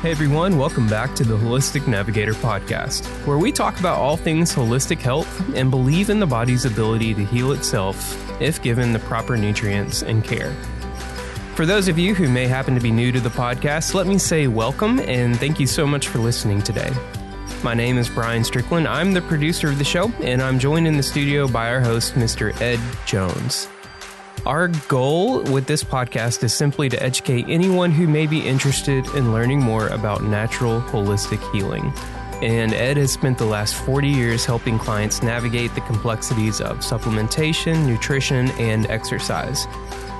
Hey everyone, welcome back to the Holistic Navigator podcast, where we talk about all things holistic health and believe in the body's ability to heal itself if given the proper nutrients and care. For those of you who may happen to be new to the podcast, let me say welcome and thank you so much for listening today. My name is Brian Strickland. I'm the producer of the show, and I'm joined in the studio by our host, Mr. Ed Jones. Our goal with this podcast is simply to educate anyone who may be interested in learning more about natural holistic healing. And Ed has spent the last 40 years helping clients navigate the complexities of supplementation, nutrition, and exercise.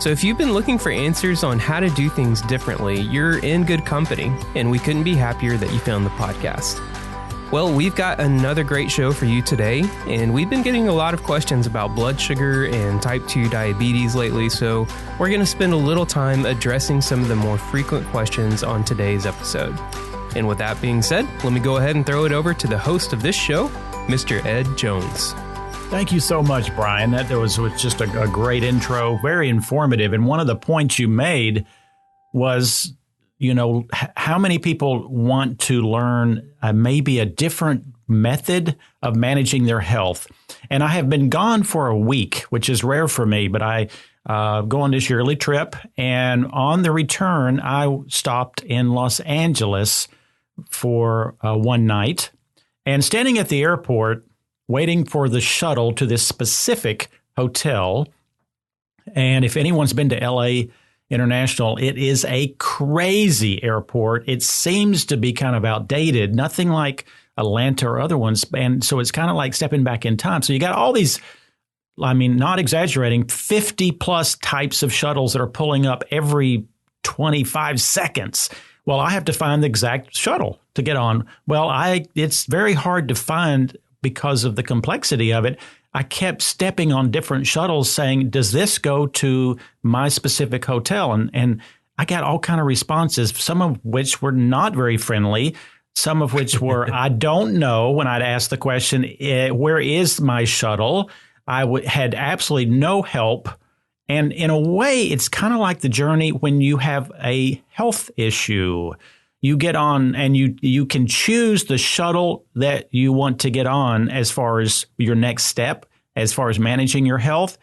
So if you've been looking for answers on how to do things differently, you're in good company, and we couldn't be happier that you found the podcast. Well, we've got another great show for you today, and we've been getting a lot of questions about blood sugar and type 2 diabetes lately, so we're going to spend a little time addressing some of the more frequent questions on today's episode. And with that being said, let me go ahead and throw it over to the host of this show, Mr. Ed Jones. Thank you so much, Brian. That was just a great intro, very informative. And one of the points you made was, you know, how many people want to learn maybe a different method of managing their health. And I have been gone for a week, which is rare for me, but I go on this yearly trip. And on the return, I stopped in Los Angeles for one night. And standing at the airport, waiting for the shuttle to this specific hotel. And if anyone's been to LA International, it is a crazy airport. It seems to be kind of outdated, nothing like Atlanta or other ones. And so it's kind of like stepping back in time. So you got all these, I mean, not exaggerating, 50 plus types of shuttles that are pulling up every 25 seconds. Well, I have to find the exact shuttle to get on. Well, it's very hard to find because of the complexity of it. I kept stepping on different shuttles saying, does this go to my specific hotel? And I got all kind of responses, some of which were not very friendly, some of which were, I don't know. When I'd ask the question, where is my shuttle? I had absolutely no help. And in a way, it's kind of like the journey when you have a health issue. You get on and you can choose the shuttle that you want to get on as far as your next step, as far as managing your health.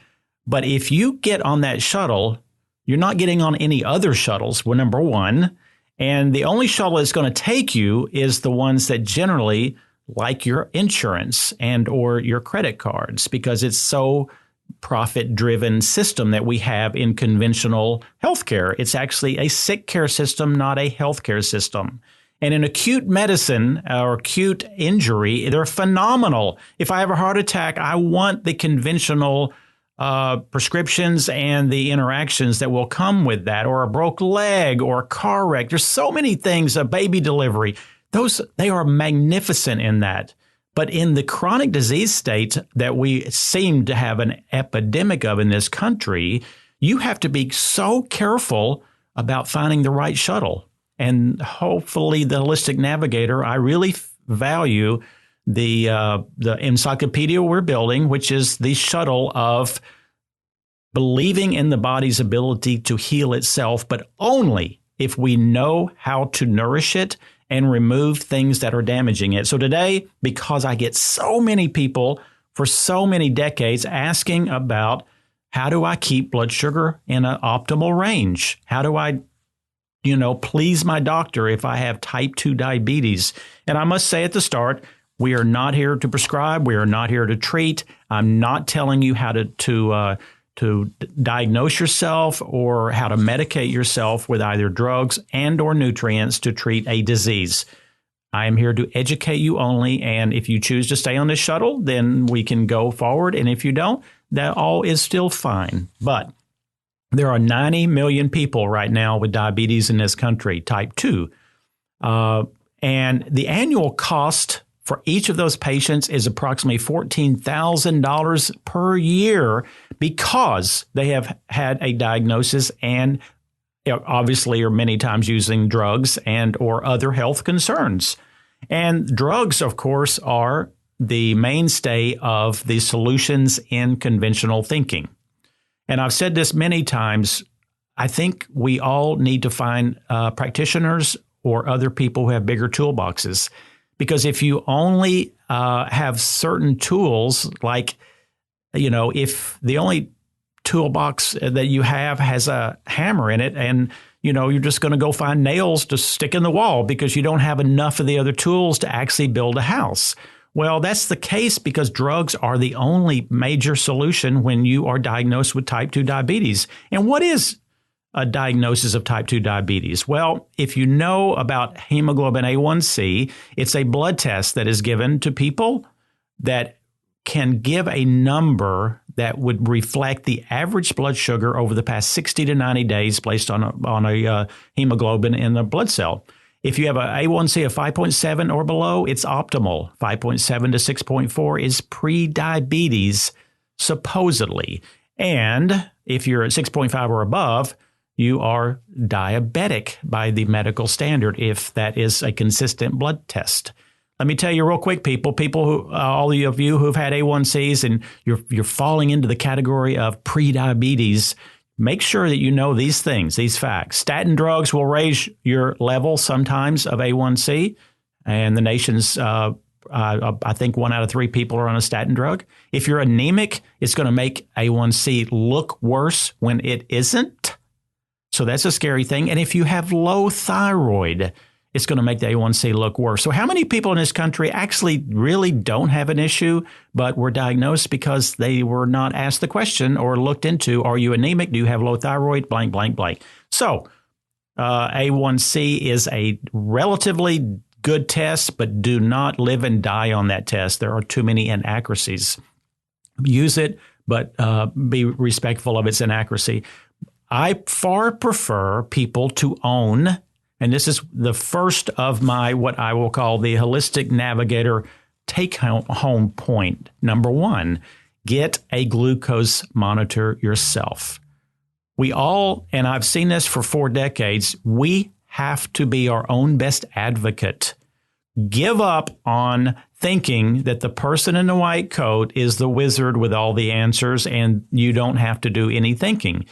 But if you get on that shuttle, you're not getting on any other shuttles, well, number one. And the only shuttle that's going to take you is the ones that generally like your insurance and or your credit cards, because it's so profit-driven system that we have in conventional healthcare. It's actually a sick care system, not a healthcare system. And in acute medicine or acute injury, they're phenomenal. If I have a heart attack, I want the conventional prescriptions and the interactions that will come with that, or a broke leg or a car wreck. There's so many things, a baby delivery. They are magnificent in that. But in the chronic disease state that we seem to have an epidemic of in this country, you have to be so careful about finding the right shuttle. And hopefully the Holistic Navigator, I really value the encyclopedia we're building, which is the shuttle of believing in the body's ability to heal itself, but only if we know how to nourish it and remove things that are damaging it. So today, because I get so many people for so many decades asking about how do I keep blood sugar in an optimal range? How do I, please my doctor if I have type 2 diabetes? And I must say at the start, we are not here to prescribe. We are not here to treat. I'm not telling you how to diagnose yourself or how to medicate yourself with either drugs and or nutrients to treat a disease. I am here to educate you only. And if you choose to stay on this shuttle, then we can go forward. And if you don't, that all is still fine. But there are 90 million people right now with diabetes in this country, type 2. And the annual cost for each of those patients is approximately $14,000 per year because they have had a diagnosis and obviously are many times using drugs and or other health concerns. And drugs, of course, are the mainstay of the solutions in conventional thinking. And I've said this many times, I think we all need to find practitioners or other people who have bigger toolboxes. Because if you only have certain tools, like, if the only toolbox that you have has a hammer in it and, you're just going to go find nails to stick in the wall because you don't have enough of the other tools to actually build a house. Well, that's the case because drugs are the only major solution when you are diagnosed with type 2 diabetes. And what is a diagnosis of type 2 diabetes? Well, if you know about hemoglobin A1C, it's a blood test that is given to people that can give a number that would reflect the average blood sugar over the past 60 to 90 days based on a hemoglobin in the blood cell. If you have an A1C of 5.7 or below, it's optimal. 5.7 to 6.4 is pre-diabetes, supposedly. And if you're at 6.5 or above, you are diabetic by the medical standard, if that is a consistent blood test. Let me tell you real quick, people who, all of you who've had A1Cs and you're falling into the category of pre-diabetes, make sure that you know these things, these facts. Statin drugs will raise your level sometimes of A1C, and the nation's, I think 1 out of 3 people are on a statin drug. If you're anemic, it's going to make A1C look worse when it isn't. So that's a scary thing. And if you have low thyroid, it's going to make the A1C look worse. So how many people in this country actually really don't have an issue, but were diagnosed because they were not asked the question or looked into, are you anemic? Do you have low thyroid? Blank, blank, blank. So A1C is a relatively good test, but do not live and die on that test. There are too many inaccuracies. Use it, but be respectful of its inaccuracy. I far prefer people to own, and this is the first of my, what I will call the Holistic Navigator take-home point. Number 1, get a glucose monitor yourself. We all, and I've seen this for 4 decades, we have to be our own best advocate. Give up on thinking that the person in the white coat is the wizard with all the answers and you don't have to do any thinking.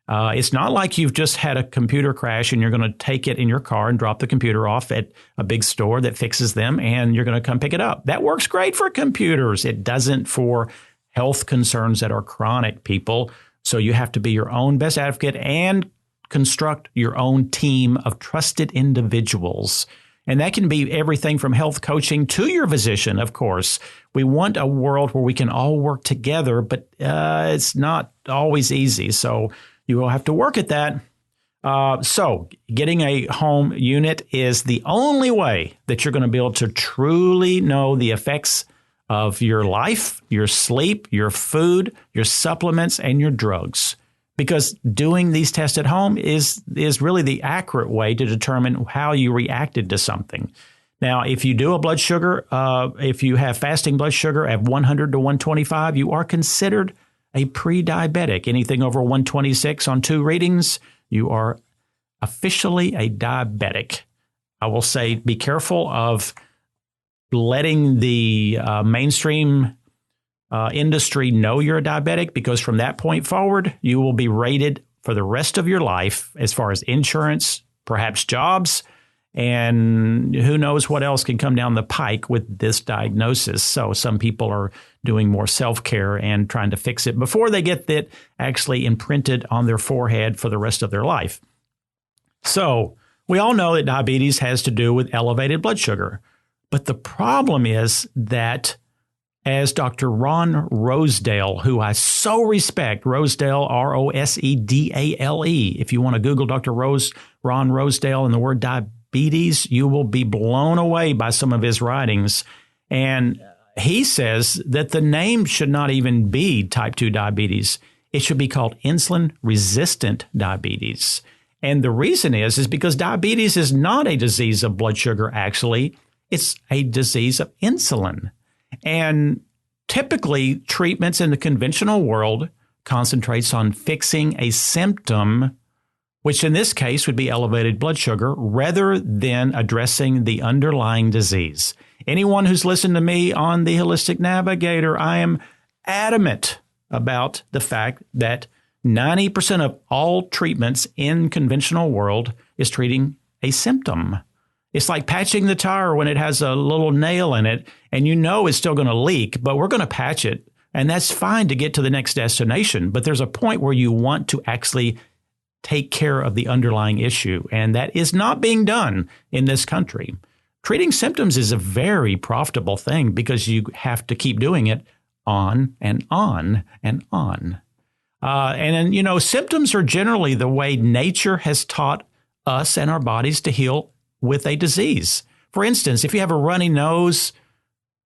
It's not like you've just had a computer crash and you're going to take it in your car and drop the computer off at a big store that fixes them and you're going to come pick it up. That works great for computers. It doesn't for health concerns that are chronic, people. So you have to be your own best advocate and construct your own team of trusted individuals. And that can be everything from health coaching to your physician, of course. We want a world where we can all work together, but it's not always easy. So you will have to work at that. So getting a home unit is the only way that you're going to be able to truly know the effects of your life, your sleep, your food, your supplements, and your drugs. Because doing these tests at home is really the accurate way to determine how you reacted to something. Now, if you do a blood sugar, if you have fasting blood sugar at 100 to 125, you are considered a pre-diabetic. Anything over 126 on 2 readings, you are officially a diabetic. I will say be careful of letting the mainstream industry know you're a diabetic, because from that point forward, you will be rated for the rest of your life as far as insurance, perhaps jobs, and who knows what else can come down the pike with this diagnosis. So some people are doing more self-care and trying to fix it before they get it actually imprinted on their forehead for the rest of their life. So we all know that diabetes has to do with elevated blood sugar. But the problem is that, as Dr. Ron Rosedale, who I so respect, Rosedale, Rosedale. If you want to Google Dr. Ron Rosedale and the word diabetes, you will be blown away by some of his writings. And he says that the name should not even be type 2 diabetes. It should be called insulin-resistant diabetes. And the reason is because diabetes is not a disease of blood sugar, actually. It's a disease of insulin. And typically, treatments in the conventional world concentrates on fixing a symptom, which in this case would be elevated blood sugar, rather than addressing the underlying disease. Anyone who's listened to me on the Holistic Navigator, I am adamant about the fact that 90% of all treatments in conventional world is treating a symptom. It's like patching the tire when it has a little nail in it and you know it's still going to leak, but we're going to patch it. And that's fine to get to the next destination. But there's a point where you want to actually take care of the underlying issue. And that is not being done in this country. Treating symptoms is a very profitable thing because you have to keep doing it on and on and on. And then, you know, symptoms are generally the way nature has taught us and our bodies to heal with a disease. For instance, if you have a runny nose,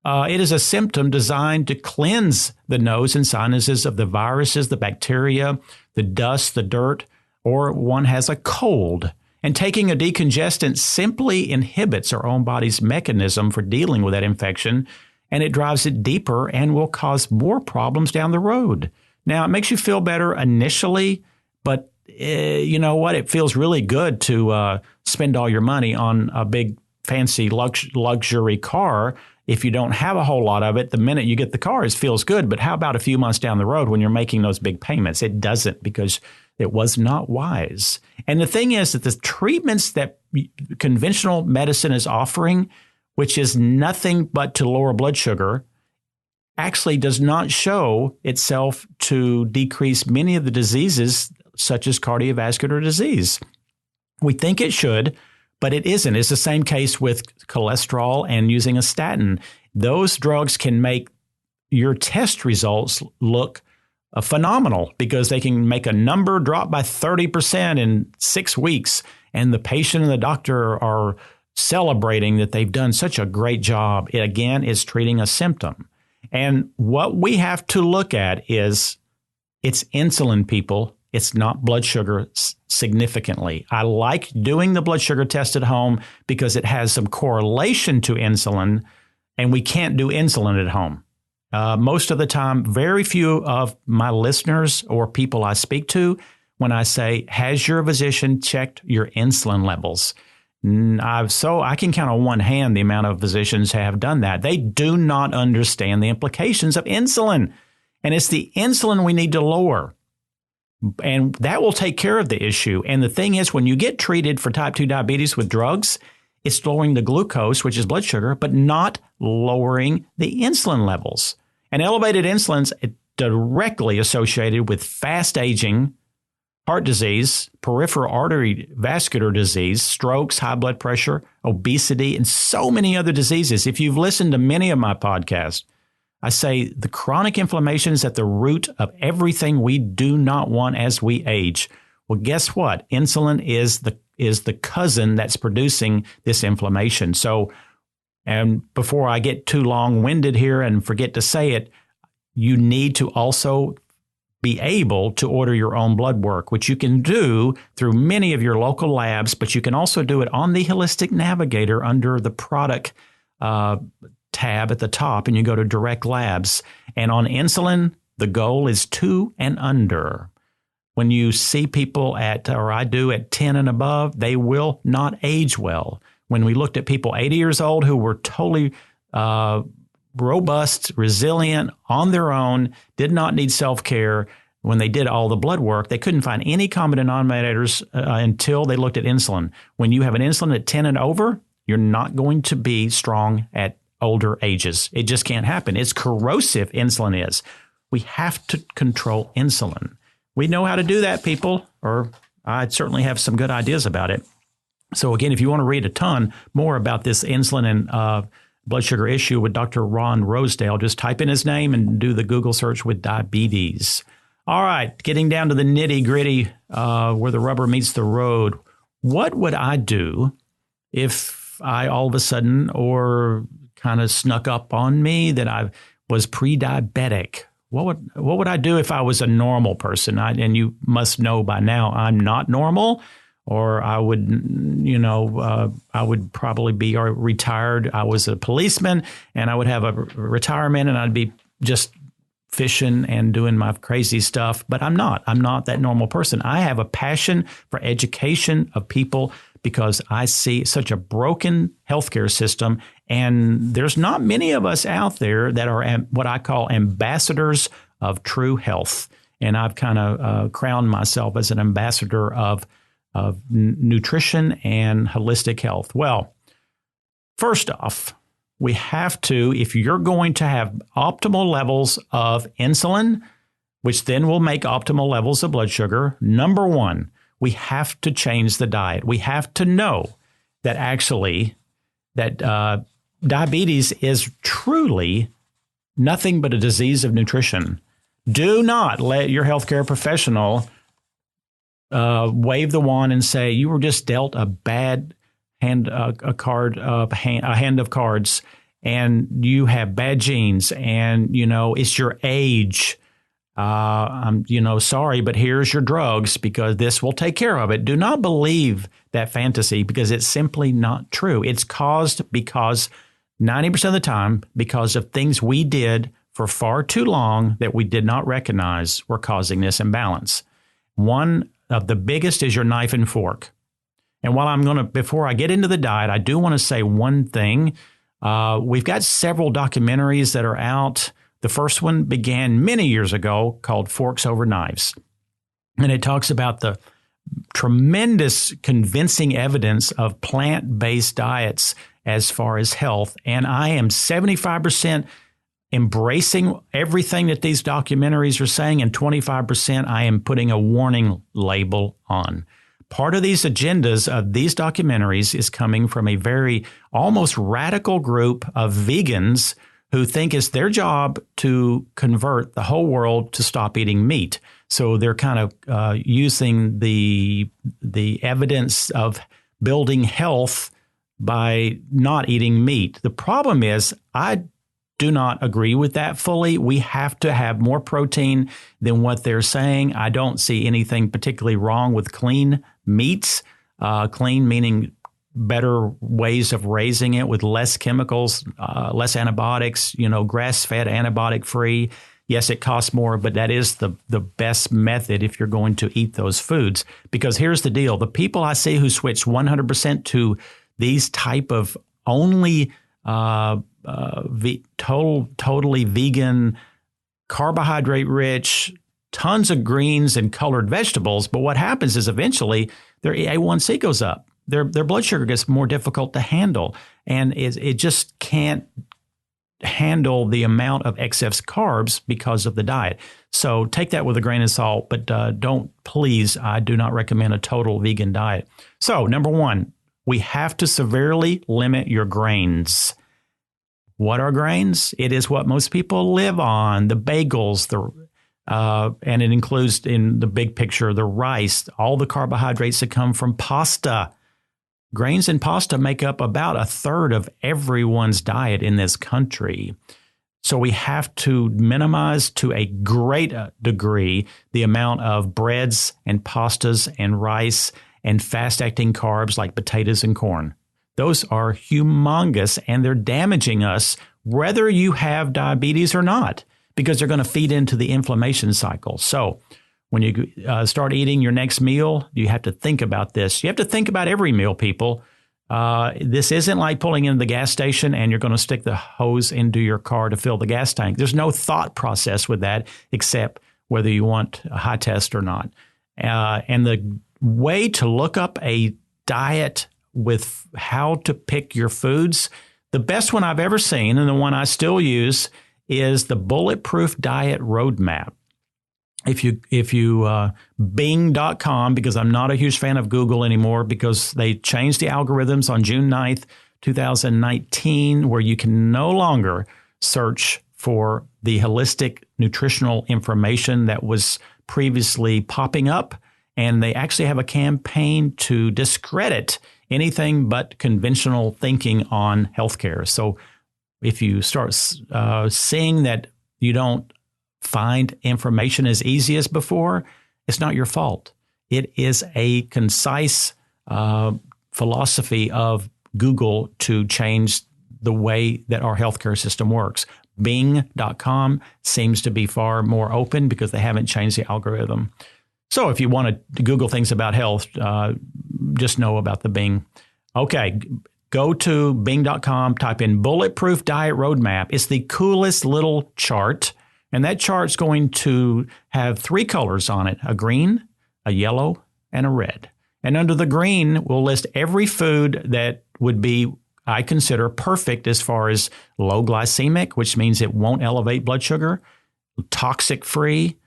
it is a symptom designed to cleanse the nose and sinuses of the viruses, the bacteria, the dust, the dirt, or one has a cold. And taking a decongestant simply inhibits our own body's mechanism for dealing with that infection, and it drives it deeper and will cause more problems down the road. Now, it makes you feel better initially, but you know what? It feels really good to spend all your money on a big, fancy luxury car. If you don't have a whole lot of it, the minute you get the car, it feels good. But how about a few months down the road when you're making those big payments? It doesn't, because it was not wise. And the thing is that the treatments that conventional medicine is offering, which is nothing but to lower blood sugar, actually does not show itself to decrease many of the diseases such as cardiovascular disease. We think it should, but it isn't. It's the same case with cholesterol and using a statin. Those drugs can make your test results look phenomenal because they can make a number drop by 30% in 6 weeks. And the patient and the doctor are celebrating that they've done such a great job. It, again, is treating a symptom. And what we have to look at is it's insulin, people. It's not blood sugar significantly. I like doing the blood sugar test at home because it has some correlation to insulin, and we can't do insulin at home. Most of the time, very few of my listeners or people I speak to, when I say, has your physician checked your insulin levels? So I can count on one hand the amount of physicians have done that. They do not understand the implications of insulin. And it's the insulin we need to lower. And that will take care of the issue. And the thing is, when you get treated for type 2 diabetes with drugs, it's lowering the glucose, which is blood sugar, but not lowering the insulin levels. And elevated insulin's directly associated with fast aging, heart disease, peripheral artery vascular disease, strokes, high blood pressure, obesity, and so many other diseases. If you've listened to many of my podcasts, I say the chronic inflammation is at the root of everything we do not want as we age. Well, guess what? Insulin is the cousin that's producing this inflammation. So, and before I get too long-winded here and forget to say it, you need to also be able to order your own blood work, which you can do through many of your local labs, but you can also do it on the Holistic Navigator under the product tab at the top, and you go to Direct Labs. And on insulin, the goal is 2 and under. When you see people or I do, at 10 and above, they will not age well. When we looked at people 80 years old who were totally robust, resilient, on their own, did not need self-care, when they did all the blood work, they couldn't find any common denominators until they looked at insulin. When you have an insulin at 10 and over, you're not going to be strong at older ages. It just can't happen. It's corrosive, insulin is. We have to control insulin. We know how to do that, people, or I certainly have some good ideas about it. So again, if you want to read a ton more about this insulin and blood sugar issue with Dr. Ron Rosedale, just type in his name and do the Google search with diabetes. All right, getting down to the nitty gritty where the rubber meets the road. What would I do if I all of a sudden or kind of snuck up on me that I was pre-diabetic? What would I do if I was a normal person? And you must know by now I'm not normal, or I would, I would probably be retired. I was a policeman and I would have a retirement and I'd be just fishing and doing my crazy stuff. But I'm not that normal person. I have a passion for education of people because I see such a broken healthcare system. And there's not many of us out there that are what I call ambassadors of true health. And I've kind of crowned myself as an ambassador of nutrition and holistic health. Well, First off, we have to, if you're going to have optimal levels of insulin, which then will make optimal levels of blood sugar, number one, we have to change the diet. We have to know that actually that diabetes is truly nothing but a disease of nutrition. Do not let your healthcare professional wave the wand and say you were just dealt a bad hand, a hand of cards, and you have bad genes, and it's your age. I'm sorry, but here's your drugs because this will take care of it. Do not believe that fantasy because it's simply not true. It's caused because 90% of the time because of things we did for far too long that we did not recognize were causing this imbalance. One of the biggest is your knife and fork. And while before I get into the diet, I do want to say one thing. We've got several documentaries that are out. The first one began many years ago called Forks Over Knives. And it talks about the tremendous convincing evidence of plant-based diets as far as health. And I am 75% embracing everything that these documentaries are saying, and 25% I am putting a warning label on. Part of these agendas of these documentaries is coming from a very almost radical group of vegans who think it's their job to convert the whole world to stop eating meat. So they're kind of using the evidence of building health by not eating meat. The problem is I do not agree with that fully. We have to have more protein than what they're saying. I don't see anything particularly wrong with clean meats, clean meaning better ways of raising it with less chemicals, less antibiotics, grass-fed, antibiotic-free. Yes, it costs more, but that is the best method if you're going to eat those foods. Because here's the deal. The people I see who switch 100% to these type of only totally vegan, carbohydrate-rich, tons of greens and colored vegetables. But what happens is eventually their A1C goes up. Their blood sugar gets more difficult to handle, and it just can't handle the amount of excess carbs because of the diet. So take that with a grain of salt, but I do not recommend a total vegan diet. So number one, we have to severely limit your grains. What are grains? It is what most people live on, the bagels, and it includes in the big picture, the rice, all the carbohydrates that come from pasta. Grains and pasta make up about a third of everyone's diet in this country. So we have to minimize to a great degree the amount of breads and pastas and rice and fast-acting carbs like potatoes and corn. Those are humongous, and they're damaging us whether you have diabetes or not, because they're going to feed into the inflammation cycle. So when you start eating your next meal, you have to think about this. You have to think about every meal, people. This isn't like pulling into the gas station and you're going to stick the hose into your car to fill the gas tank. There's no thought process with that except whether you want a high test or not. And the way to look up a diet with how to pick your foods, the best one I've ever seen and the one I still use is the Bulletproof Diet Roadmap. If you Bing.com, because I'm not a huge fan of Google anymore because they changed the algorithms on June 9th, 2019, where you can no longer search for the holistic nutritional information that was previously popping up. And they actually have a campaign to discredit anything but conventional thinking on healthcare. So if you start seeing that you don't find information as easy as before, it's not your fault. It is a concise philosophy of Google to change the way that our healthcare system works. Bing.com seems to be far more open because they haven't changed the algorithm. So if you want to Google things about health, just know about the Bing. Okay, go to Bing.com, type in Bulletproof Diet Roadmap. It's the coolest little chart. And that chart's going to have 3 colors on it, a green, a yellow, and a red. And under the green, we'll list every food that would be I consider perfect as far as low glycemic, which means it won't elevate blood sugar, toxic free,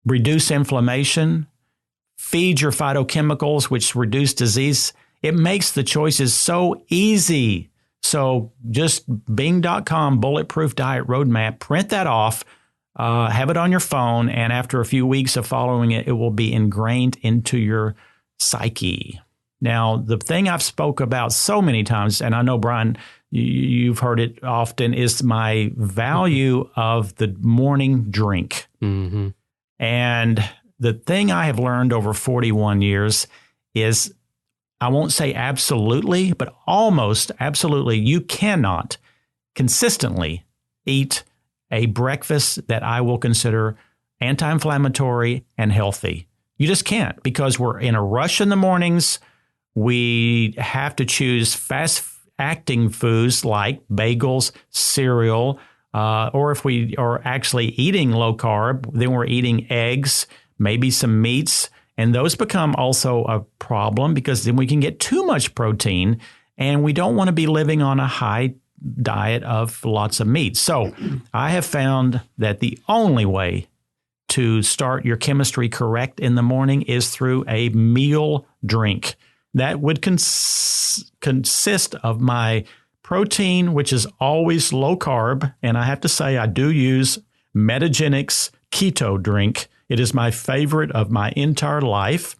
reduce inflammation, feed your phytochemicals, which reduce disease. It makes the choices so easy. So just Bing.com Bulletproof Diet Roadmap, print that off, have it on your phone, and after a few weeks of following it, it will be ingrained into your psyche. Now, the thing I've spoke about so many times, and I know, Brian, you've heard it often, is my value of the morning drink. Mm-hmm. And the thing I have learned over 41 years is, I won't say absolutely, but almost absolutely, you cannot consistently eat a breakfast that I will consider anti-inflammatory and healthy. You just can't, because we're in a rush in the mornings. We have to choose fast-acting foods like bagels, cereal, or if we are actually eating low carb, then we're eating eggs, maybe some meats, and those become also a problem because then we can get too much protein, and we don't want to be living on a high diet of lots of meat. So I have found that the only way to start your chemistry correct in the morning is through a meal drink. That would consist of my protein, which is always low carb. And I have to say, I do use Metagenic's keto drink. It is my favorite of my entire life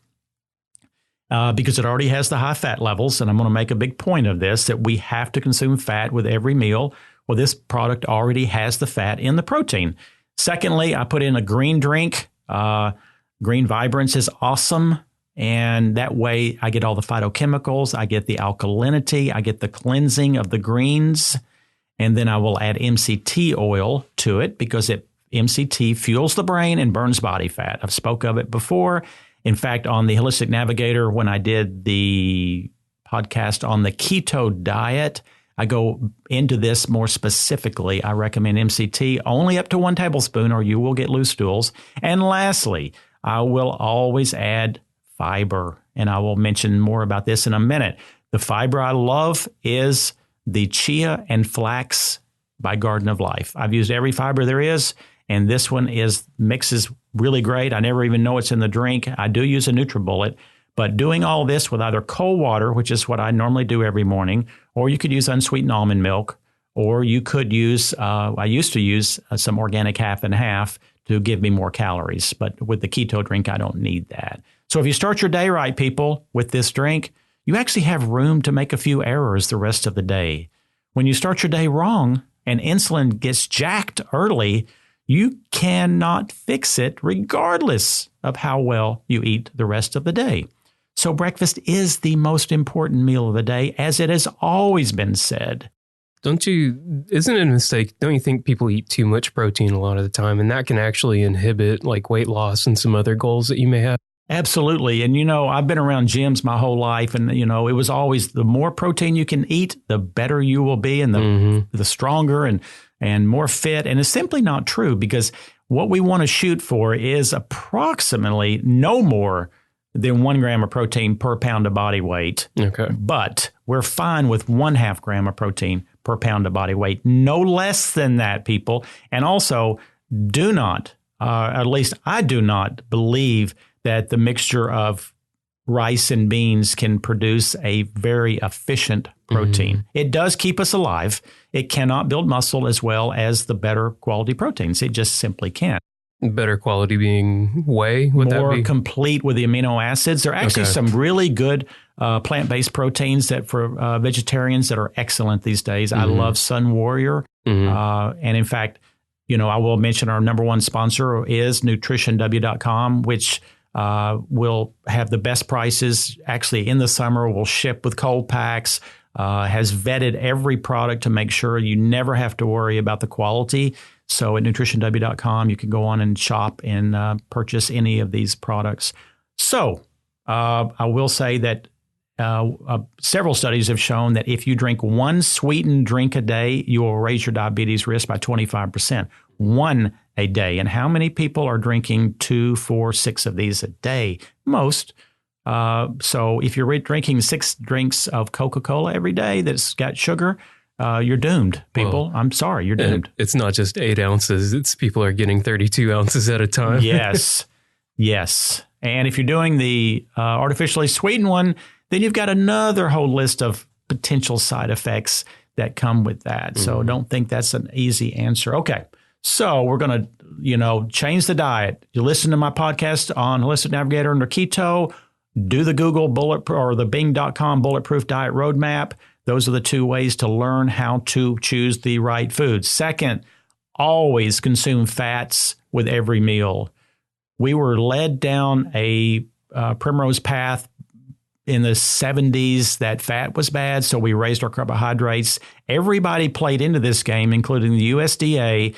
because it already has the high fat levels. And I'm going to make a big point of this, that we have to consume fat with every meal. Well, this product already has the fat in the protein. Secondly, I put in a green drink. Green Vibrance is awesome. And that way I get all the phytochemicals, I get the alkalinity, I get the cleansing of the greens, and then I will add MCT oil to it because MCT fuels the brain and burns body fat. I've spoke of it before. In fact, on the Holistic Navigator, when I did the podcast on the keto diet, I go into this more specifically. I recommend MCT only up to 1 tablespoon or you will get loose stools. And lastly, I will always add fiber, and I will mention more about this in a minute. The fiber I love is the chia and flax by Garden of Life. I've used every fiber there is, and this one mixes really great. I never even know it's in the drink. I do use a NutriBullet, but doing all this with either cold water, which is what I normally do every morning, or you could use unsweetened almond milk, or you could use, I used to use some organic half and half to give me more calories, but with the keto drink, I don't need that. So if you start your day right, people, with this drink, you actually have room to make a few errors the rest of the day. When you start your day wrong and insulin gets jacked early, you cannot fix it regardless of how well you eat the rest of the day. So breakfast is the most important meal of the day, as it has always been said. Isn't it a mistake? Don't you think people eat too much protein a lot of the time, and that can actually inhibit like weight loss and some other goals that you may have? Absolutely. And, I've been around gyms my whole life, and, it was always the more protein you can eat, the better you will be, and the stronger and more fit. And it's simply not true, because what we want to shoot for is approximately no more than 1 gram of protein per pound of body weight. Okay. But we're fine with 1/2 gram of protein per pound of body weight. No less than that, people. And also, do not, at least I do not believe that the mixture of rice and beans can produce a very efficient protein. Mm-hmm. It does keep us alive. It cannot build muscle as well as the better quality proteins. It just simply can't. Better quality being whey? Would that be more complete with the amino acids? There are actually some really good plant-based proteins that for vegetarians that are excellent these days. Mm-hmm. I love Sun Warrior. Mm-hmm. And in fact, I will mention our number one sponsor is nutritionw.com, which will have the best prices. Actually, in the summer, will ship with cold packs, has vetted every product to make sure you never have to worry about the quality. So at nutritionw.com, you can go on and shop and purchase any of these products. So I will say that several studies have shown that if you drink 1 sweetened drink a day, you will raise your diabetes risk by 25%. 1 a day. And how many people are drinking 2, 4, 6 of these a day? Most. So if you're drinking 6 drinks of Coca-Cola every day that's got sugar, you're doomed, people. Well, I'm sorry, you're doomed. It's not just 8 ounces. It's people are getting 32 ounces at a time. Yes. And if you're doing the artificially sweetened one, then you've got another whole list of potential side effects that come with that. So don't think that's an easy answer. Okay. So we're going to, change the diet. You listen to my podcast on Holistic Navigator under keto, do the Google or the Bing.com Bulletproof Diet Roadmap. Those are the 2 ways to learn how to choose the right food. Second, always consume fats with every meal. We were led down a primrose path in the 70s that fat was bad, so we raised our carbohydrates. Everybody played into this game, including the USDA,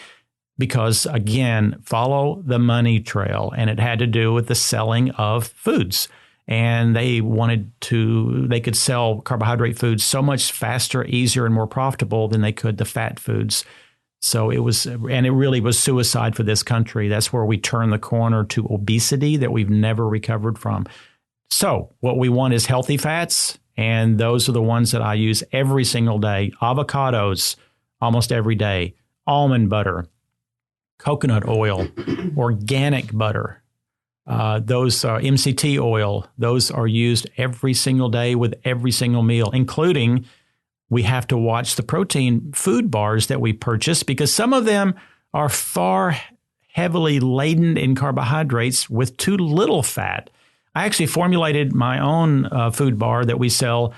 because, again, follow the money trail, and it had to do with the selling of foods. And they could sell carbohydrate foods so much faster, easier, and more profitable than they could the fat foods. So it really was suicide for this country. That's where we turned the corner to obesity that we've never recovered from. So what we want is healthy fats, and those are the ones that I use every single day. Avocados, almost every day. Almond butter, coconut oil, organic butter. Those MCT oil, those are used every single day with every single meal, including we have to watch the protein food bars that we purchase because some of them are far heavily laden in carbohydrates with too little fat. I actually formulated my own food bar that we sell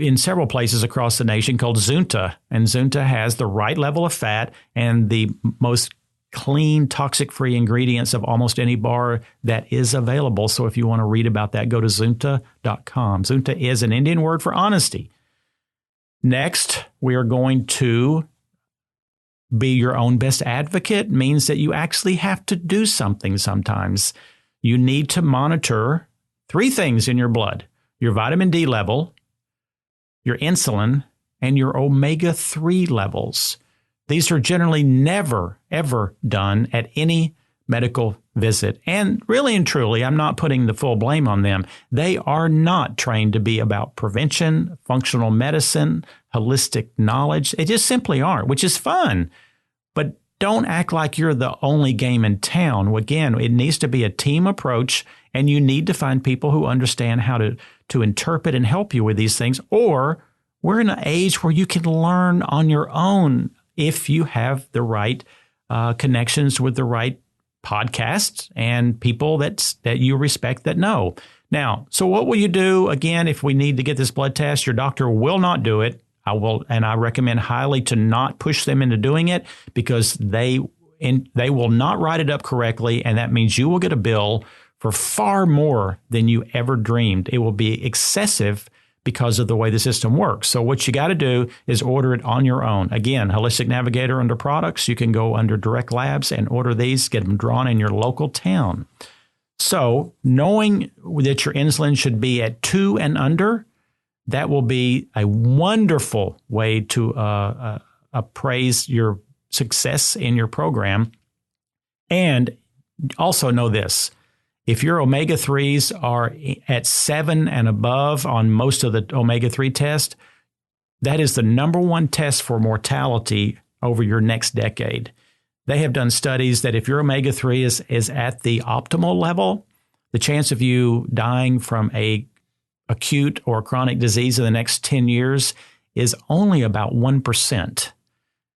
in several places across the nation called Zunta. And Zunta has the right level of fat and the most clean, toxic-free ingredients of almost any bar that is available. So if you want to read about that, go to Zunta.com. Zunta is an Indian word for honesty. Next, we are going to be your own best advocate. Means that you actually have to do something sometimes. You need to monitor 3 things in your blood: your vitamin D level, your insulin, and your omega-3 levels. These are generally never, ever done at any medical visit. And really and truly, I'm not putting the full blame on them. They are not trained to be about prevention, functional medicine, holistic knowledge. They just simply aren't, which is fun. But don't act like you're the only game in town. Again, it needs to be a team approach, and you need to find people who understand how to interpret and help you with these things. Or we're in an age where you can learn on your own if you have the right connections with the right podcasts and people that you respect that know. Now, so what will you do? Again, if we need to get this blood test, your doctor will not do it. I recommend highly to not push them into doing it because they will not write it up correctly, and that means you will get a bill for far more than you ever dreamed. It will be excessive because of the way the system works. So what you got to do is order it on your own. Again, Holistic Navigator under products, you can go under Direct Labs and order these, get them drawn in your local town. So knowing that your insulin should be at 2 and under, that will be a wonderful way to appraise your success in your program. And also know this: if your omega-3s are at 7 and above on most of the omega-3 tests, that is the number 1 test for mortality over your next decade. They have done studies that if your omega-3 is at the optimal level, the chance of you dying from a acute or chronic disease in the next 10 years is only about 1%.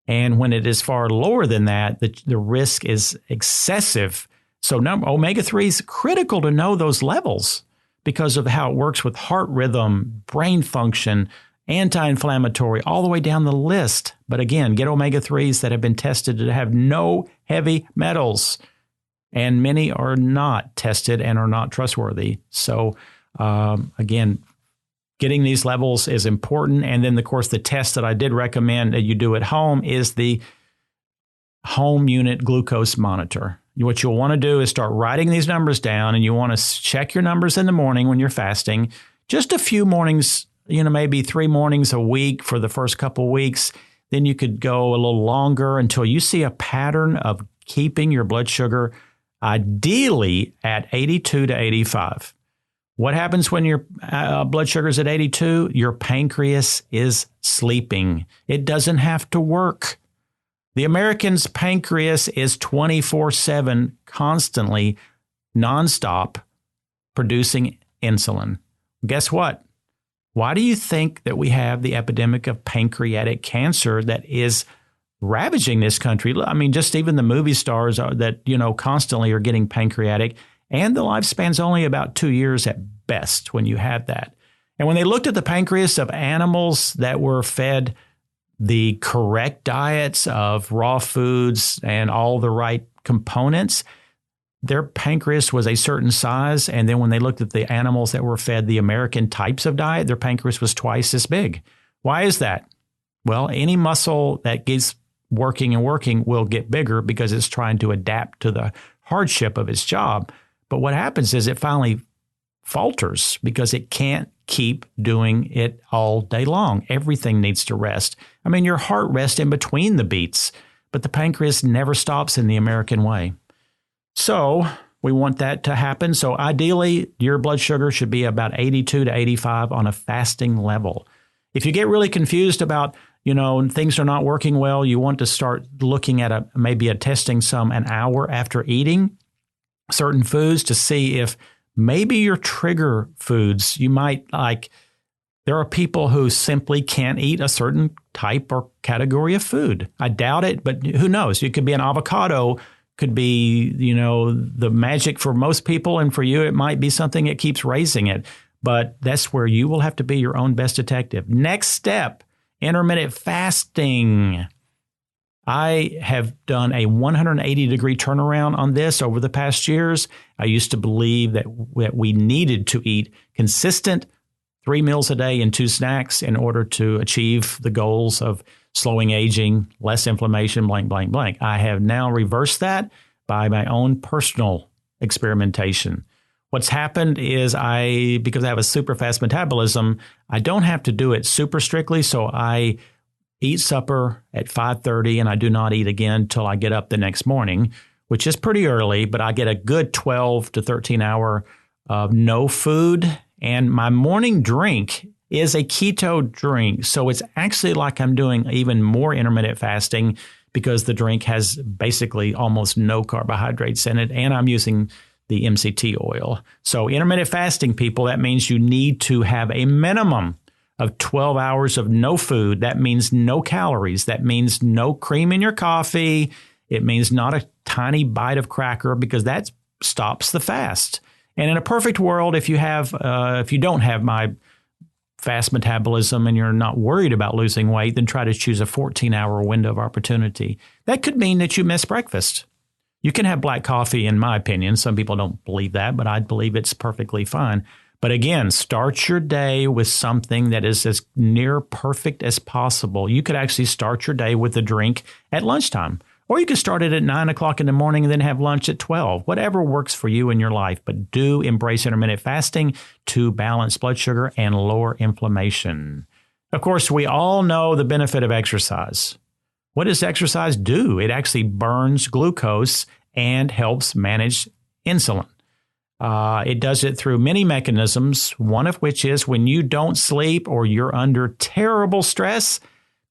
And when it is far lower than that, the risk is excessive. So omega-3 is critical to know those levels because of how it works with heart rhythm, brain function, anti-inflammatory, all the way down the list. But again, get omega-3s that have been tested to have no heavy metals. And many are not tested and are not trustworthy. So again, getting these levels is important. And then, of course, the test that I did recommend that you do at home is the home unit glucose monitor. What you'll want to do is start writing these numbers down, and you want to check your numbers in the morning when you're fasting. Just a few mornings, maybe 3 mornings a week for the first couple weeks. Then you could go a little longer until you see a pattern of keeping your blood sugar ideally at 82 to 85. What happens when your blood sugar is at 82? Your pancreas is sleeping. It doesn't have to work. The American's pancreas is 24/7, constantly, nonstop, producing insulin. Guess what? Why do you think that we have the epidemic of pancreatic cancer that is ravaging this country? I mean, just even the movie stars that, constantly are getting pancreatic, and the lifespan's only about 2 years at best when you have that. And when they looked at the pancreas of animals that were fed the correct diets of raw foods and all the right components, their pancreas was a certain size. And then when they looked at the animals that were fed the American types of diet, their pancreas was twice as big. Why is that? Well, any muscle that gets working and working will get bigger because it's trying to adapt to the hardship of its job. But what happens is it finally falters because it can't keep doing it all day long. Everything needs to rest. I mean, your heart rests in between the beats, but the pancreas never stops in the American way. So we want that to happen. So ideally, your blood sugar should be about 82 to 85 on a fasting level. If you get really confused about, things are not working well, you want to start looking at maybe testing some an hour after eating certain foods to see if maybe your trigger foods, you might like, there are people who simply can't eat a certain type or category of food. I doubt it, but who knows? It could be an avocado, could be, the magic for most people. And for you, it might be something that keeps raising it. But that's where you will have to be your own best detective. Next step, intermittent fasting. I have done a 180-degree turnaround on this over the past years. I used to believe that we needed to eat consistent 3 meals a day and 2 snacks in order to achieve the goals of slowing aging, less inflammation, blank, blank, blank. I have now reversed that by my own personal experimentation. What's happened is because I have a super fast metabolism, I don't have to do it super strictly. So I eat supper at 5:30 and I do not eat again till I get up the next morning, which is pretty early, but I get a good 12 to 13 hour of no food. And my morning drink is a keto drink. So it's actually like I'm doing even more intermittent fasting because the drink has basically almost no carbohydrates in it. And I'm using the MCT oil. So intermittent fasting, people, that means you need to have a minimum of 12 hours of no food. That means no calories. That means no cream in your coffee. It means not a tiny bite of cracker because that stops the fast. And in a perfect world, if you don't have my fast metabolism and you're not worried about losing weight, then try to choose a 14-hour window of opportunity. That could mean that you miss breakfast. You can have black coffee, in my opinion. Some people don't believe that, but I believe it's perfectly fine. But again, start your day with something that is as near perfect as possible. You could actually start your day with a drink at lunchtime, or you could start it at 9 o'clock in the morning and then have lunch at 12, whatever works for you in your life. But do embrace intermittent fasting to balance blood sugar and lower inflammation. Of course, we all know the benefit of exercise. What does exercise do? It actually burns glucose and helps manage insulin. It does it through many mechanisms, one of which is when you don't sleep or you're under terrible stress,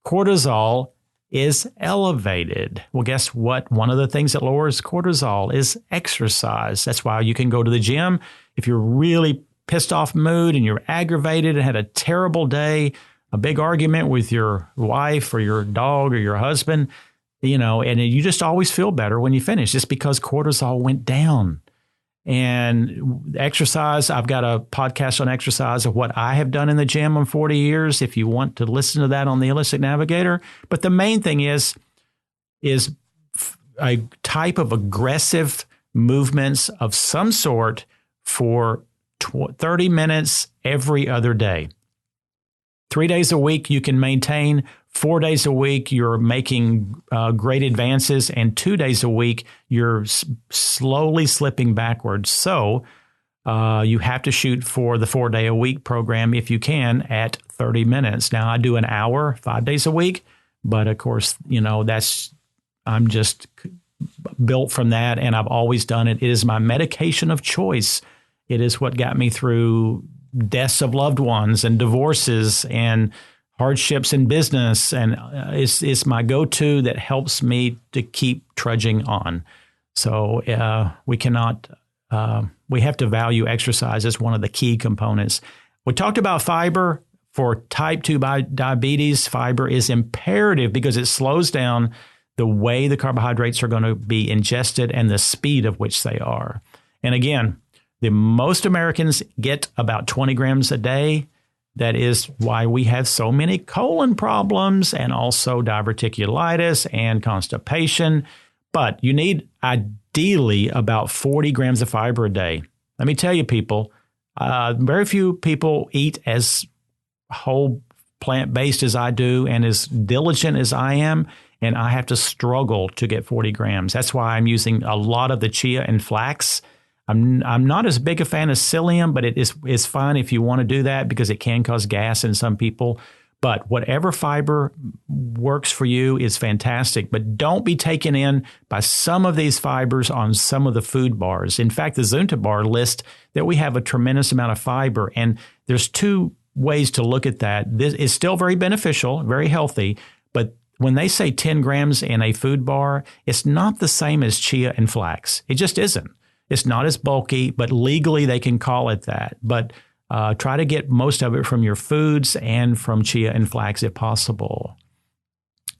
cortisol is elevated. Well, guess what? One of the things that lowers cortisol is exercise. That's why you can go to the gym. If you're really pissed off mood and you're aggravated and had a terrible day, a big argument with your wife or your dog or your husband, and you just always feel better when you finish just because cortisol went down. And exercise, I've got a podcast on exercise of what I have done in the gym in 40 years, if you want to listen to that on the Holistic Navigator. But the main thing is a type of aggressive movements of some sort for 30 minutes every other day. 3 days a week you can maintain. 4 days a week, you're making great advances, and 2 days a week, you're slowly slipping backwards. So you have to shoot for the 4-day-a-week program if you can at 30 minutes. Now, I do an hour, 5 days a week, but of course, I'm just built from that, and I've always done it. It is my medication of choice. It is what got me through deaths of loved ones and divorces and hardships in business. And it's my go-to that helps me to keep trudging on. So we have to value exercise as one of the key components. We talked about fiber. For type 2 diabetes, fiber is imperative because it slows down the way the carbohydrates are going to be ingested and the speed of which they are. And again, most Americans get about 20 grams a day. That is why we have so many colon problems and also diverticulitis and constipation. But you need ideally about 40 grams of fiber a day. Let me tell you, people, very few people eat as whole plant-based as I do and as diligent as I am, and I have to struggle to get 40 grams. That's why I'm using a lot of the chia and flax. I'm not as big a fan of psyllium, but it's fine if you want to do that because it can cause gas in some people. But whatever fiber works for you is fantastic. But don't be taken in by some of these fibers on some of the food bars. In fact, the Zunta bar lists that we have a tremendous amount of fiber, and there's two ways to look at that. This is still very beneficial, very healthy, but when they say 10 grams in a food bar, it's not the same as chia and flax. It just isn't. It's not as bulky, but legally they can call it that. But try to get most of it from your foods and from chia and flax if possible.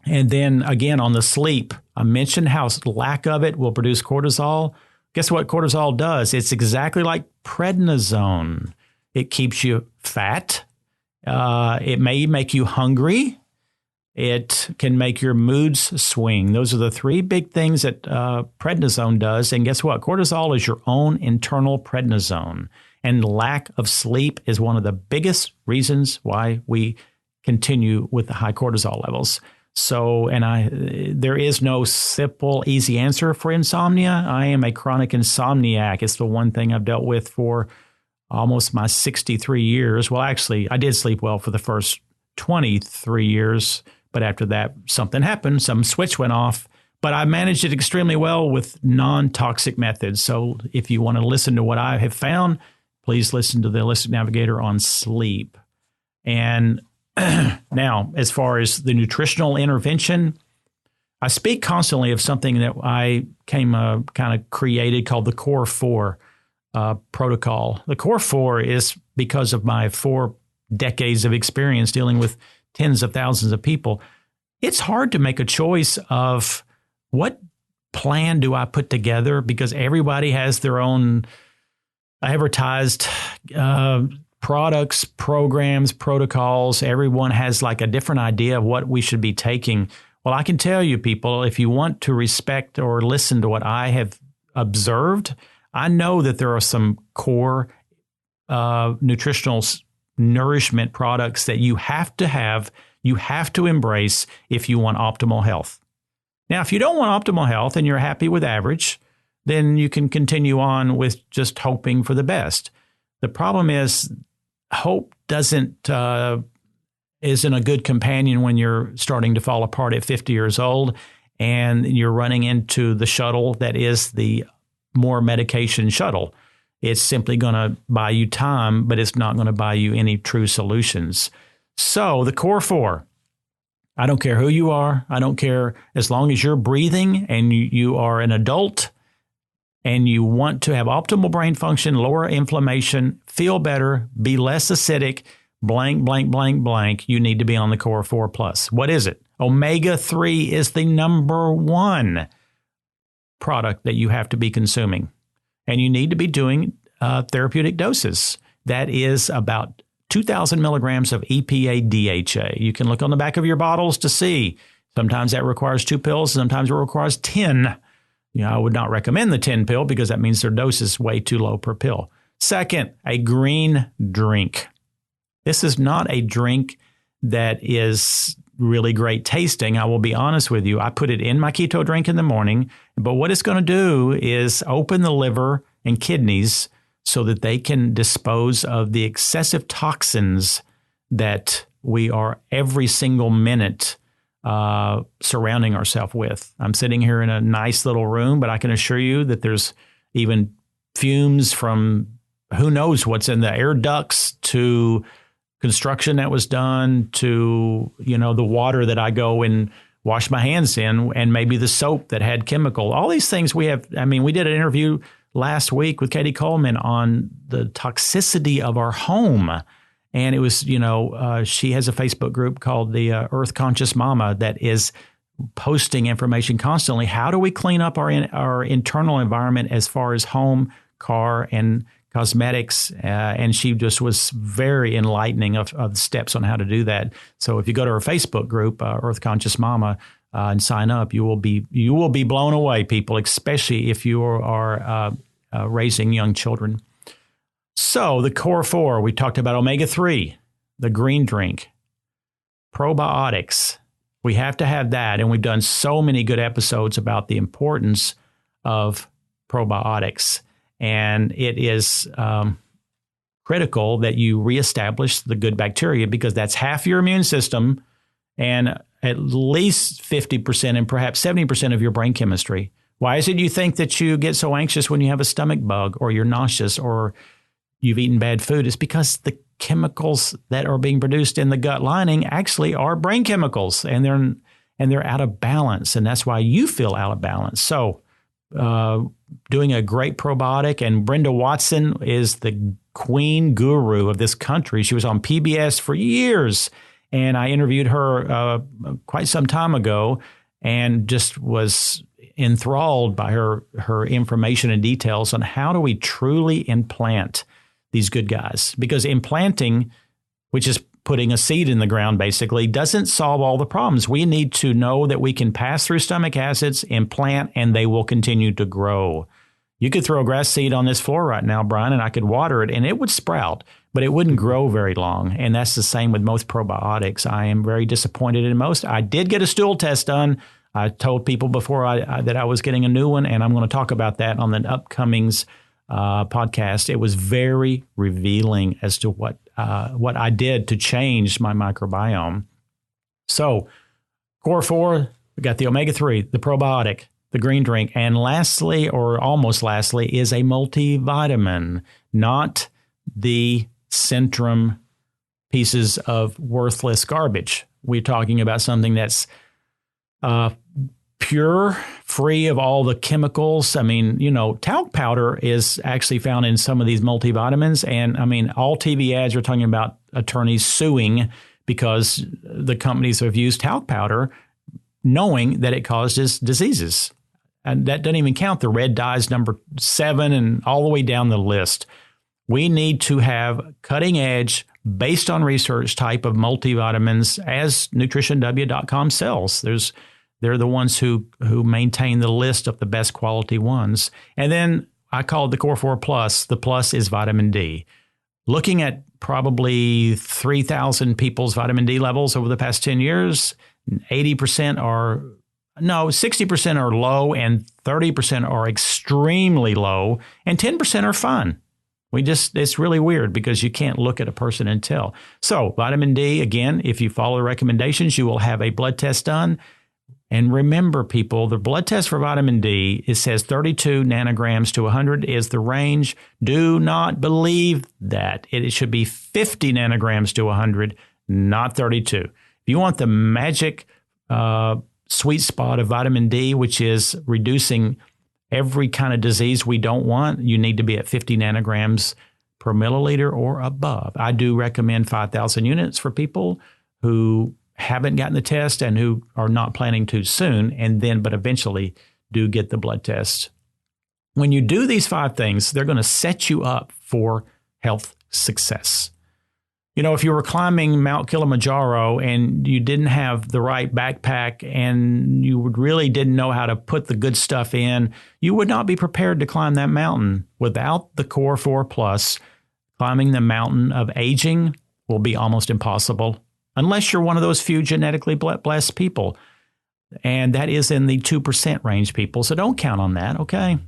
And then again, on the sleep, I mentioned how lack of it will produce cortisol. Guess what cortisol does? It's exactly like prednisone. It keeps you fat. It may make you hungry. It can make your moods swing. Those are the three big things that prednisone does. And guess what? Cortisol is your own internal prednisone. And lack of sleep is one of the biggest reasons why we continue with the high cortisol levels. So, there is no simple, easy answer for insomnia. I am a chronic insomniac. It's the one thing I've dealt with for almost my 63 years. Well, actually, I did sleep well for the first 23 years, but after that, something happened. Some switch went off, but I managed it extremely well with non-toxic methods. So if you want to listen to what I have found, please listen to the Holistic Navigator on sleep. And now, as far as the nutritional intervention, I speak constantly of something that I kind of created called the Core 4 protocol. The Core 4 is because of my 4 decades of experience dealing with tens of thousands of people. It's hard to make a choice of what plan do I put together because everybody has their own advertised products, programs, protocols. Everyone has like a different idea of what we should be taking. Well, I can tell you, people, if you want to respect or listen to what I have observed, I know that there are some core nutritional nourishment products that you have to embrace if you want optimal health. Now, if you don't want optimal health and you're happy with average, then you can continue on with just hoping for the best. The problem is hope isn't a good companion when you're starting to fall apart at 50 years old and you're running into the shuttle that is the more medication shuttle. It's simply going to buy you time, but it's not going to buy you any true solutions. So the Core 4, I don't care who you are. I don't care as long as you're breathing and you are an adult and you want to have optimal brain function, lower inflammation, feel better, be less acidic, blank, blank, blank, blank, you need to be on the Core 4 Plus. What is it? Omega-3 is the number one product that you have to be consuming. And you need to be doing therapeutic doses. That is about 2,000 milligrams of EPA DHA. You can look on the back of your bottles to see. Sometimes that requires 2 pills. Sometimes it requires 10. I would not recommend the 10 pill because that means their dose is way too low per pill. Second, a green drink. This is not a drink that is really great tasting. I will be honest with you. I put it in my keto drink in the morning, but what it's going to do is open the liver and kidneys so that they can dispose of the excessive toxins that we are every single minute surrounding ourselves with. I'm sitting here in a nice little room, but I can assure you that there's even fumes from who knows what's in the air ducts to construction that was done to, the water that I go and wash my hands in, and maybe the soap that had chemical. All these things we have. I mean, we did an interview last week with Katie Coleman on the toxicity of our home. And it was, she has a Facebook group called the Earth Conscious Mama that is posting information constantly. How do we clean up our internal environment as far as home, car, and cosmetics? And she just was very enlightening of the steps on how to do that. So if you go to her Facebook group, Earth Conscious Mama, and sign up, you will be blown away, people, especially if you are raising young children. So the core four, we talked about omega-3, the green drink, probiotics. We have to have that. And we've done so many good episodes about the importance of probiotics. And it is critical that you reestablish the good bacteria, because that's half your immune system and at least 50% and perhaps 70% of your brain chemistry. Why is it you think that you get so anxious when you have a stomach bug or you're nauseous or you've eaten bad food? It's because the chemicals that are being produced in the gut lining actually are brain chemicals, and they're out of balance. And that's why you feel out of balance. So doing a great probiotic, and Brenda Watson is the queen guru of this country. She was on PBS for years, and I interviewed her quite some time ago and just was enthralled by her information and details on how do we truly implant these good guys. Because implanting, which is putting a seed in the ground basically, doesn't solve all the problems. We need to know that we can pass through stomach acids, implant, and they will continue to grow. You could throw a grass seed on this floor right now, Brian, and I could water it and it would sprout, but it wouldn't grow very long. And that's the same with most probiotics. I am very disappointed in most. I did get a stool test done. I told people before that I was getting a new one, and I'm going to talk about that on the upcomings podcast. It was very revealing as to what I did to change my microbiome. So, core four, we got the omega-3, the probiotic, the green drink, and lastly, or almost lastly, is a multivitamin, not the Centrum pieces of worthless garbage. We're talking about something that's pure, free of all the chemicals. I mean, talc powder is actually found in some of these multivitamins. And I mean, all TV ads are talking about attorneys suing because the companies have used talc powder knowing that it causes diseases. And that doesn't even count the red dyes number 7 and all the way down the list. We need to have cutting edge, based on research type of multivitamins, as nutritionw.com sells. They're the ones who maintain the list of the best quality ones. And then I call it the Core 4 Plus. The plus is vitamin D. Looking at probably 3,000 people's vitamin D levels over the past 10 years, 60% are low and 30% are extremely low and 10% are fine. It's really weird because you can't look at a person and tell. So vitamin D, again, if you follow the recommendations, you will have a blood test done. And remember, people, the blood test for vitamin D, it says 32 nanograms to 100 is the range. Do not believe that. It should be 50 nanograms to 100, not 32. If you want the magic sweet spot of vitamin D, which is reducing every kind of disease we don't want, you need to be at 50 nanograms per milliliter or above. I do recommend 5,000 units for people who haven't gotten the test and who are not planning to soon, but eventually do get the blood test. When you do these 5 things, they're going to set you up for health success. If you were climbing Mount Kilimanjaro and you didn't have the right backpack and you really didn't know how to put the good stuff in, you would not be prepared to climb that mountain. Without the Core 4 Plus, climbing the mountain of aging will be almost impossible, unless you're one of those few genetically blessed people. And that is in the 2% range, people. So don't count on that, okay?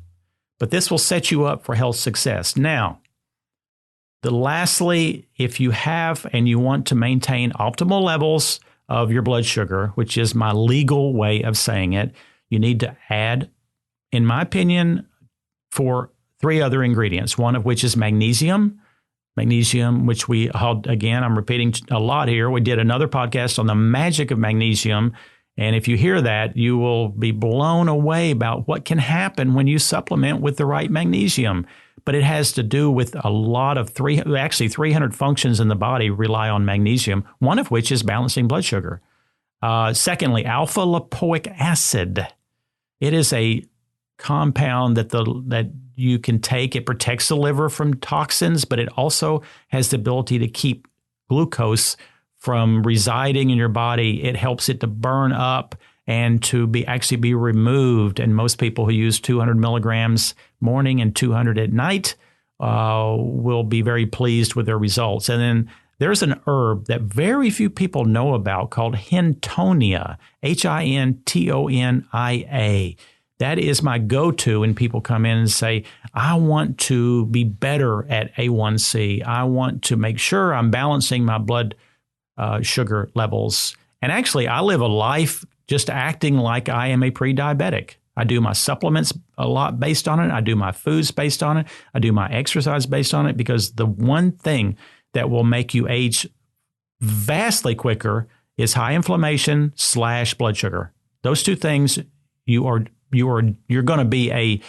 But this will set you up for health success. Now, lastly, if you have and you want to maintain optimal levels of your blood sugar, which is my legal way of saying it, you need to add, in my opinion, for three other ingredients, one of which is magnesium. Magnesium, which again, I'm repeating a lot here. We did another podcast on the magic of magnesium. And if you hear that, you will be blown away about what can happen when you supplement with the right magnesium. But it has to do with a lot of 300 functions in the body rely on magnesium, one of which is balancing blood sugar. Secondly, alpha lipoic acid. It is a compound that you can take. It protects the liver from toxins, but it also has the ability to keep glucose from residing in your body. It helps it to burn up and to be removed. And most people who use 200 milligrams morning and 200 at night will be very pleased with their results. And then there's an herb that very few people know about called Hintonia, Hintonia. That is my go-to when people come in and say, I want to be better at A1C. I want to make sure I'm balancing my blood sugar levels. And actually, I live a life just acting like I am a pre-diabetic. I do my supplements a lot based on it. I do my foods based on it. I do my exercise based on it, because the one thing that will make you age vastly quicker is high inflammation / blood sugar. Those two things, you're going to be a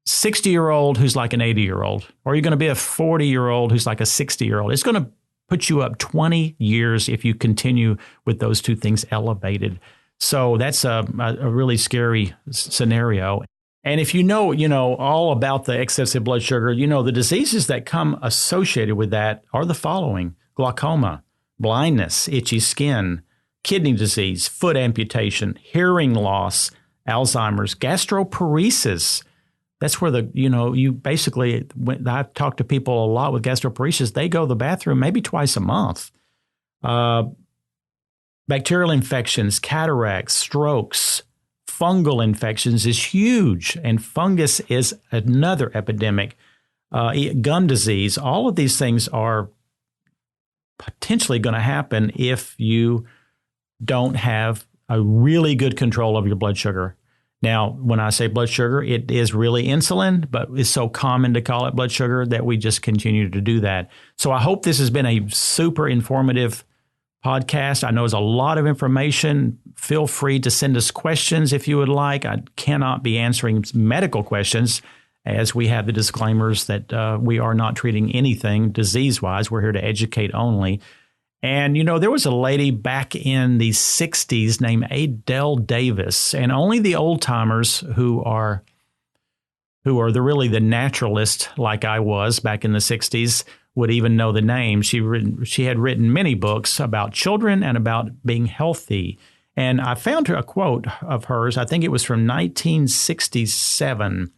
60-year-old who's like an 80-year-old, or you're going to be a 40-year-old who's like a 60-year-old. It's going to put you up 20 years if you continue with those two things elevated. So that's a really scary scenario. And if you know all about the excessive blood sugar, the diseases that come associated with that are the following: glaucoma, blindness, itchy skin, kidney disease, foot amputation, hearing loss, Alzheimer's, gastroparesis. That's where you basically, I've talked to people a lot with gastroparesis, they go to the bathroom maybe twice a month. Bacterial infections, cataracts, strokes, fungal infections is huge. And fungus is another epidemic. Gum disease, all of these things are potentially going to happen if you don't have a really good control of your blood sugar. Now, when I say blood sugar, it is really insulin, but it's so common to call it blood sugar that we just continue to do that. So I hope this has been a super informative podcast. I know there's a lot of information. Feel free to send us questions if you would like. I cannot be answering medical questions, as we have the disclaimers that we are not treating anything disease-wise. We're here to educate only. And, there was a lady back in the 60s named Adele Davis, and only the old timers who are really the naturalists like I was back in the 60s would even know the name. She had written many books about children and about being healthy. And I found a quote of hers. I think it was from 1967.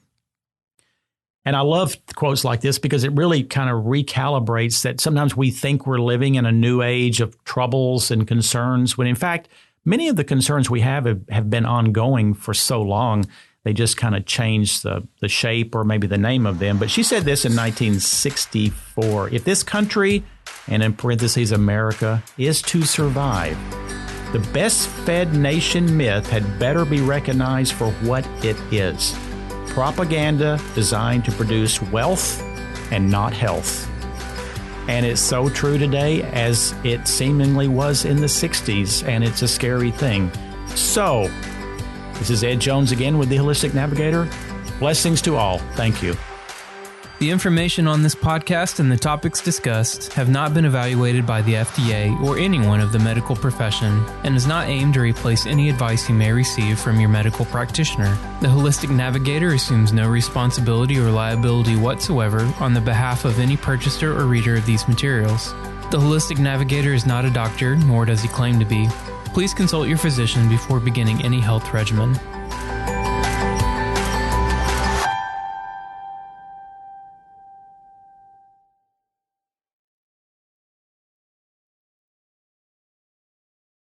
And I love quotes like this because it really kind of recalibrates that sometimes we think we're living in a new age of troubles and concerns, when in fact, many of the concerns we have been ongoing for so long. They just kind of changed the shape or maybe the name of them. But she said this in 1964: if this country, and in parentheses America, is to survive, the best fed nation myth had better be recognized for what it is: propaganda designed to produce wealth and not health. And it's so true today as it seemingly was in the 60s, and it's a scary thing. So, this is Ed Jones again with the Holistic Navigator. Blessings to all. Thank you. The information on this podcast and the topics discussed have not been evaluated by the FDA or anyone of the medical profession, and is not aimed to replace any advice you may receive from your medical practitioner. The Holistic Navigator assumes no responsibility or liability whatsoever on the behalf of any purchaser or reader of these materials. The Holistic Navigator is not a doctor, nor does he claim to be. Please consult your physician before beginning any health regimen.